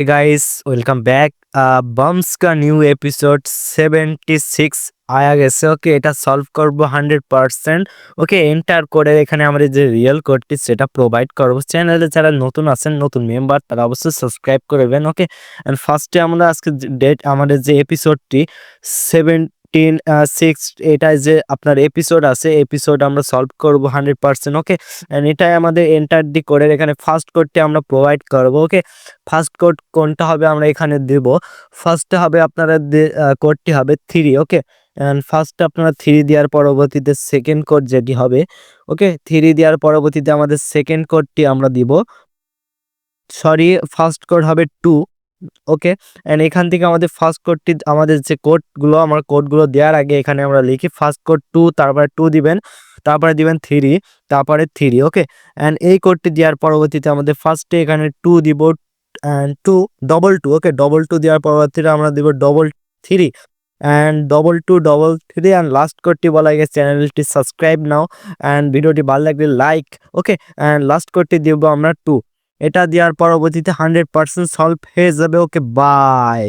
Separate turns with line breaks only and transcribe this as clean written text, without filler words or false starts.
Hey guys, welcome back. Bumps का new episode 76 আয়া গেছে। ওকে, এটা সলভ করব 100%। ওকে, এন্টার করে এখানে আমাদের যে রিয়েল কোডটি সেটা প্রোভাইড করব। চ্যানেলে যারা নতুন আছেন, নতুন মেম্বার, তারা অবশ্যই সাবস্ক্রাইব করবেন। ওকে, অ্যান্ড ফার্স্টে আমরা আজকে ডেট আমাদের যে এপিসোডটি 17 এটাই যে আপনার এপিসোড আছে, এপিসোড আমরা সলভ করব 100%। ওকে, অ্যান্ড এটাই আমাদের এন্টার দি কোডের এখানে ফার্স্ট কোডটি আমরা প্রোভাইড করব। ওকে, ফার্স্ট কোড কোনটা হবে আমরা এখানে দেব। ফার্স্টে হবে আপনারা কোডটি হবে 3। ওকে, অ্যান্ড ফার্স্টে আপনারা 3 দেওয়ার পরবর্তীতে সেকেন্ড কোড যেটি হবে। ওকে, 3 দেওয়ার পরবর্তীতে আমাদের সেকেন্ড কোডটি আমরা দিব। সরি, ফার্স্ট কোড হবে 2। ওকে, অ্যান্ড এখান থেকে আমাদের ফার্স্ট কোডটি আমাদের যে কোডগুলো আমার কোডগুলো দেওয়ার আগে এখানে আমরা লিখি ফার্স্ট কোড 2, তারপরে 2 দিবেন, তারপরে দিবেন 3, তারপরে 3। ওকে, অ্যান্ড এই কোডটি দেওয়ার পরবর্তীতে আমাদের ফার্স্টে এখানে 2 দিব, অ্যান্ড 2 ডবল 2। ওকে, ডবল 2 দেওয়ার পরবর্তীতে আমরা দিব double 3, and double 2 double 3, and last কোডটি বলা গেছে চ্যানেলটি সাবস্ক্রাইব নাও, অ্যান্ড ভিডিওটি ভালো লাগলে লাইক। ওকে, অ্যান্ড লাস্ট কোডটি দিব আমরা 2। এটা দেওয়ার পরবর্তীতে 100% সলভ হয়ে যাবে। ওকে, বাই।